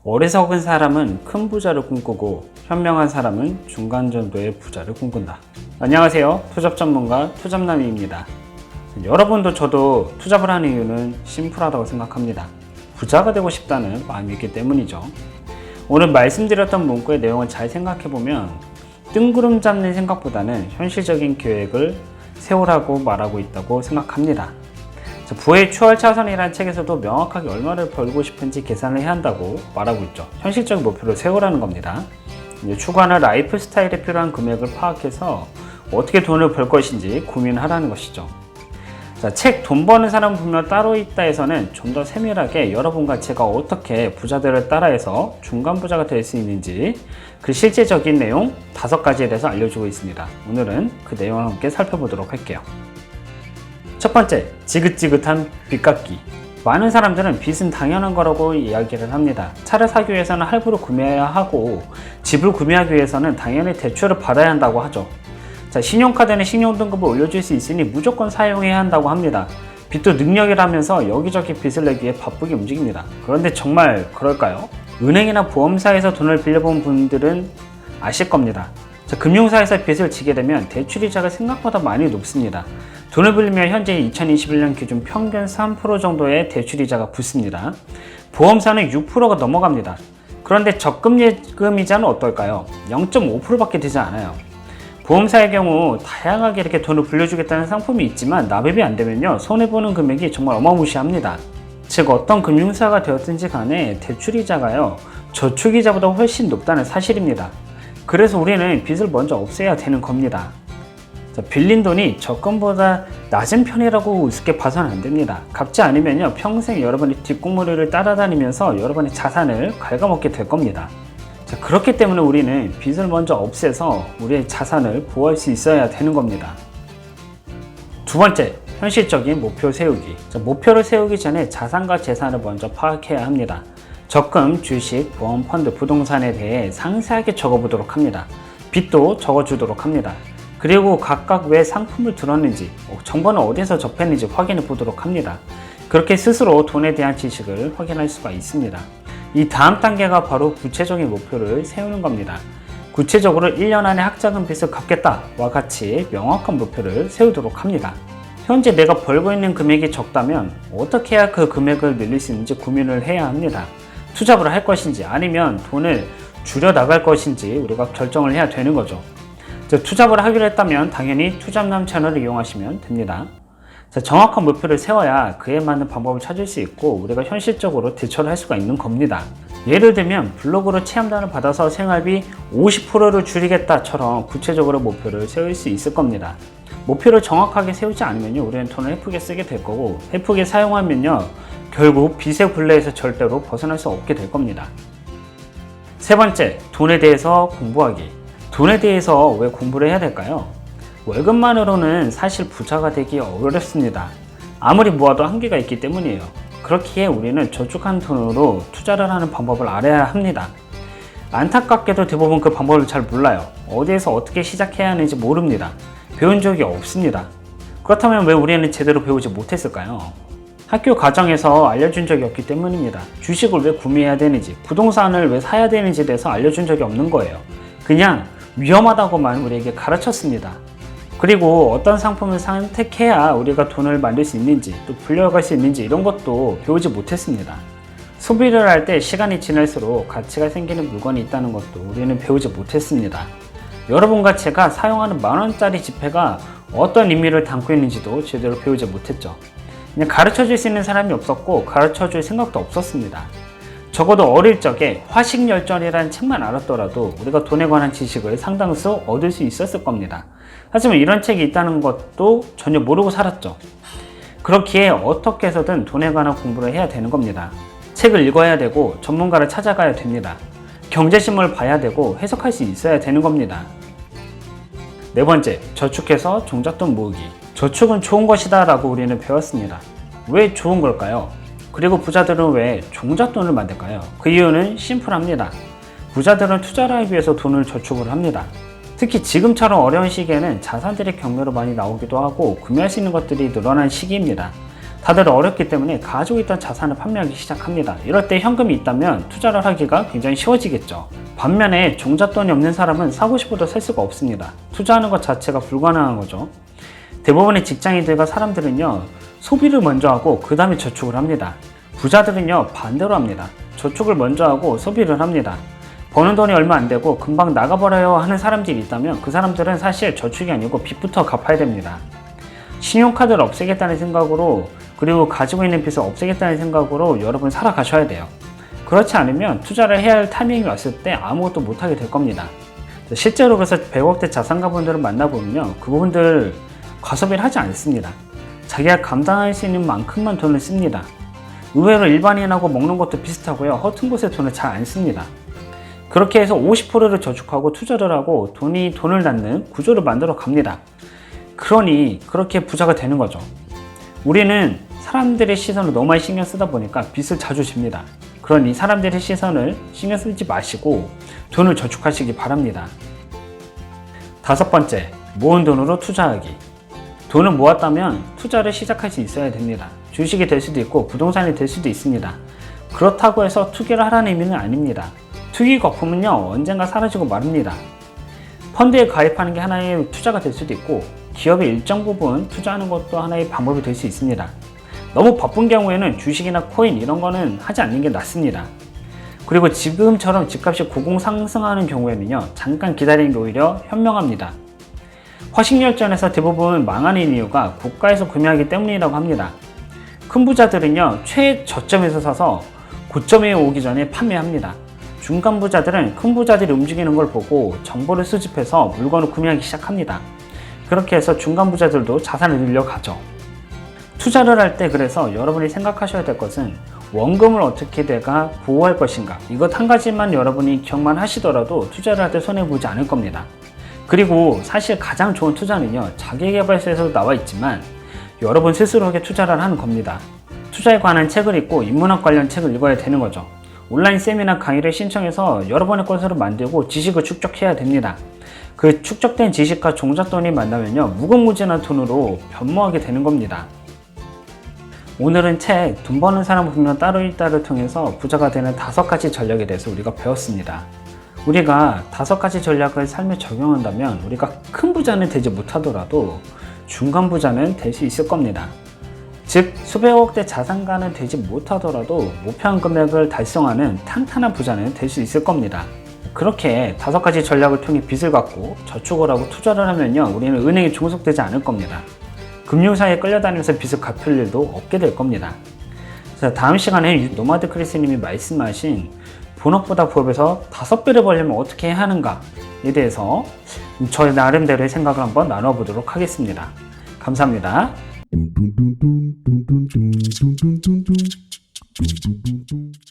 어리석은 사람은 큰 부자를 꿈꾸고 현명한 사람은 중간 정도의 부자를 꿈꾼다. 안녕하세요. 투잡 전문가 투잡남이입니다. 여러분도 저도 투잡을 하는 이유는 심플하다고 생각합니다. 부자가 되고 싶다는 마음이 있기 때문이죠. 오늘 말씀드렸던 문구의 내용을 잘 생각해보면 뜬구름 잡는 생각보다는 현실적인 계획을 세우라고 말하고 있다고 생각합니다. 부의 추월차선이라는 책에서도 명확하게 얼마를 벌고 싶은지 계산을 해야 한다고 말하고 있죠. 현실적인 목표를 세우라는 겁니다. 추구하는 라이프 스타일에 필요한 금액을 파악해서 어떻게 돈을 벌 것인지 고민하라는 것이죠. 책 돈 버는 사람 분명 따로 있다에서는 좀 더 세밀하게 여러분과 제가 어떻게 부자들을 따라해서 중간 부자가 될 수 있는지 그 실제적인 내용 5가지에 대해서 알려주고 있습니다. 오늘은 그 내용을 함께 살펴보도록 할게요. 첫 번째, 지긋지긋한 빚 갚기. 많은 사람들은 빚은 당연한 거라고 이야기를 합니다. 차를 사기 위해서는 할부로 구매해야 하고 집을 구매하기 위해서는 당연히 대출을 받아야 한다고 하죠. 신용카드는 신용등급을 올려줄 수 있으니 무조건 사용해야 한다고 합니다. 빚도 능력이라면서 여기저기 빚을 내기 위해 바쁘게 움직입니다. 그런데 정말 그럴까요? 은행이나 보험사에서 돈을 빌려본 분들은 아실 겁니다. 금융사에서 빚을 지게 되면 대출이자가 생각보다 많이 높습니다. 돈을 빌리면 현재 2021년 기준 평균 3% 정도의 대출이자가 붙습니다. 보험사는 6%가 넘어갑니다. 그런데 적금 예금이자는 어떨까요? 0.5%밖에 되지 않아요. 보험사의 경우 다양하게 이렇게 돈을 불려주겠다는 상품이 있지만 납입이 안 되면요, 손해보는 금액이 정말 어마무시합니다. 즉 어떤 금융사가 되었든지 간에 대출이자가요, 저축이자보다 훨씬 높다는 사실입니다. 그래서 우리는 빚을 먼저 없애야 되는 겁니다. 빌린 돈이 적금보다 낮은 편이라고 우습게 봐서는 안 됩니다. 갚지 않으면요, 평생 여러분이 뒷공무리를 따라다니면서 여러분의 자산을 갉아먹게 될 겁니다. 그렇기 때문에 우리는 빚을 먼저 없애서 우리의 자산을 보호할 수 있어야 되는 겁니다. 두 번째, 현실적인 목표 세우기. 목표를 세우기 전에 자산과 재산을 먼저 파악해야 합니다. 적금, 주식, 보험, 펀드, 부동산에 대해 상세하게 적어보도록 합니다. 빚도 적어주도록 합니다. 그리고 각각 왜 상품을 들었는지, 정보는 어디서 접했는지 확인해 보도록 합니다. 그렇게 스스로 돈에 대한 지식을 확인할 수가 있습니다. 이 다음 단계가 바로 구체적인 목표를 세우는 겁니다. 구체적으로 1년 안에 학자금 빚을 갚겠다와 같이 명확한 목표를 세우도록 합니다. 현재 내가 벌고 있는 금액이 적다면 어떻게 해야 그 금액을 늘릴 수 있는지 고민을 해야 합니다. 투잡을 할 것인지 아니면 돈을 줄여 나갈 것인지 우리가 결정을 해야 되는 거죠. 투잡을 하기로 했다면 당연히 투잡남 채널을 이용하시면 됩니다. 정확한 목표를 세워야 그에 맞는 방법을 찾을 수 있고 우리가 현실적으로 대처를 할 수가 있는 겁니다. 예를 들면 블로그로 체험단을 받아서 생활비 50%를 줄이겠다처럼 구체적으로 목표를 세울 수 있을 겁니다. 목표를 정확하게 세우지 않으면요, 우리는 돈을 헤프게 쓰게 될 거고 헤프게 사용하면요, 결국 빚의 굴레에서 절대로 벗어날 수 없게 될 겁니다. 세 번째, 돈에 대해서 공부하기. 돈에 대해서 왜 공부를 해야 될까요? 월급만으로는 사실 부자가 되기 어렵습니다. 아무리 모아도 한계가 있기 때문이에요. 그렇기에 우리는 저축한 돈으로 투자를 하는 방법을 알아야 합니다. 안타깝게도 대부분 그 방법을 잘 몰라요. 어디에서 어떻게 시작해야 하는지 모릅니다. 배운 적이 없습니다. 그렇다면 왜 우리는 제대로 배우지 못했을까요? 학교 과정에서 알려준 적이 없기 때문입니다. 주식을 왜 구매해야 되는지, 부동산을 왜 사야 되는지에 대해서 알려준 적이 없는 거예요. 그냥 위험하다고만 우리에게 가르쳤습니다. 그리고 어떤 상품을 선택해야 우리가 돈을 만들 수 있는지, 또 불려갈 수 있는지 이런 것도 배우지 못했습니다. 소비를 할 때 시간이 지날수록 가치가 생기는 물건이 있다는 것도 우리는 배우지 못했습니다. 여러분과 제가 사용하는 만원짜리 지폐가 어떤 의미를 담고 있는지도 제대로 배우지 못했죠. 그냥 가르쳐 줄 수 있는 사람이 없었고 가르쳐 줄 생각도 없었습니다. 적어도 어릴 적에 화식열전이라는 책만 알았더라도 우리가 돈에 관한 지식을 상당수 얻을 수 있었을 겁니다. 하지만 이런 책이 있다는 것도 전혀 모르고 살았죠. 그렇기에 어떻게 해서든 돈에 관한 공부를 해야 되는 겁니다. 책을 읽어야 되고 전문가를 찾아가야 됩니다. 경제신문을 봐야 되고 해석할 수 있어야 되는 겁니다. 네 번째, 저축해서 종잣돈 모으기. 저축은 좋은 것이다 라고 우리는 배웠습니다. 왜 좋은 걸까요? 그리고 부자들은 왜 종잣돈을 만들까요? 그 이유는 심플합니다. 부자들은 투자를 하기 위해서 돈을 저축을 합니다. 특히 지금처럼 어려운 시기에는 자산들이 경매로 많이 나오기도 하고 구매할 수 있는 것들이 늘어난 시기입니다. 다들 어렵기 때문에 가지고 있던 자산을 판매하기 시작합니다. 이럴 때 현금이 있다면 투자를 하기가 굉장히 쉬워지겠죠. 반면에 종잣돈이 없는 사람은 사고 싶어도 살 수가 없습니다. 투자하는 것 자체가 불가능한 거죠. 대부분의 직장인들과 사람들은요, 소비를 먼저 하고 그 다음에 저축을 합니다. 부자들은요, 반대로 합니다. 저축을 먼저 하고 소비를 합니다. 버는 돈이 얼마 안 되고 금방 나가버려요 하는 사람들이 있다면 그 사람들은 사실 저축이 아니고 빚부터 갚아야 됩니다. 신용카드를 없애겠다는 생각으로, 그리고 가지고 있는 빚을 없애겠다는 생각으로 여러분 살아가셔야 돼요. 그렇지 않으면 투자를 해야 할 타이밍이 왔을 때 아무것도 못하게 될 겁니다. 실제로 그래서 100억대 자산가분들을 만나보면요, 그분들 과소비를 하지 않습니다. 자기가 감당할 수 있는 만큼만 돈을 씁니다. 의외로 일반인하고 먹는 것도 비슷하고요, 허튼 곳에 돈을 잘 안 씁니다. 그렇게 해서 50%를 저축하고 투자를 하고 돈을 낳는 구조를 만들어 갑니다. 그러니 그렇게 부자가 되는 거죠. 우리는 사람들의 시선을 너무 많이 신경 쓰다 보니까 빚을 자주 집니다. 그러니 사람들의 시선을 신경 쓰지 마시고 돈을 저축하시기 바랍니다. 5번째, 모은 돈으로 투자하기. 돈을 모았다면 투자를 시작할 수 있어야 됩니다. 주식이 될 수도 있고 부동산이 될 수도 있습니다. 그렇다고 해서 투기를 하라는 의미는 아닙니다. 투기 거품은요, 언젠가 사라지고 마릅니다. 펀드에 가입하는 게 하나의 투자가 될 수도 있고 기업의 일정 부분 투자하는 것도 하나의 방법이 될 수 있습니다. 너무 바쁜 경우에는 주식이나 코인 이런 거는 하지 않는 게 낫습니다. 그리고 지금처럼 집값이 고공 상승하는 경우에는요, 잠깐 기다리는 게 오히려 현명합니다. 화식열전에서 대부분 망하는 이유가 고가에서 구매하기 때문이라고 합니다. 큰 부자들은요, 최저점에서 사서 고점에 오기 전에 판매합니다. 중간 부자들은 큰 부자들이 움직이는 걸 보고 정보를 수집해서 물건을 구매하기 시작합니다. 그렇게 해서 중간 부자들도 자산을 늘려가죠. 투자를 할 때 그래서 여러분이 생각하셔야 될 것은 원금을 어떻게 내가 보호할 것인가, 이것 한 가지만 여러분이 기억만 하시더라도 투자를 할 때 손해보지 않을 겁니다. 그리고 사실 가장 좋은 투자는요, 자기계발서에서도 나와 있지만 여러분 스스로에게 투자를 하는 겁니다. 투자에 관한 책을 읽고 인문학 관련 책을 읽어야 되는 거죠. 온라인 세미나 강의를 신청해서 여러분의 것으로 만들고 지식을 축적해야 됩니다. 그 축적된 지식과 종잣돈이 만나면요, 무궁무진한 돈으로 변모하게 되는 겁니다. 오늘은 책 돈 버는 사람을 보면 따로 있다를 통해서 부자가 되는 5가지 전략에 대해서 우리가 배웠습니다. 우리가 5가지 전략을 삶에 적용한다면 우리가 큰 부자는 되지 못하더라도 중간 부자는 될 수 있을 겁니다. 즉 수백억대 자산가는 되지 못하더라도 목표한 금액을 달성하는 탄탄한 부자는 될 수 있을 겁니다. 그렇게 5가지 전략을 통해 빚을 갚고 저축을 하고 투자를 하면요, 우리는 은행에 종속되지 않을 겁니다. 금융사에 끌려다니면서 빚을 갚을 일도 없게 될 겁니다. 자, 다음 시간에 노마드 크리스님이 말씀하신 본업보다 부업에서 5배를 벌려면 어떻게 해야 하는가에 대해서 저의 나름대로의 생각을 한번 나눠보도록 하겠습니다. 감사합니다.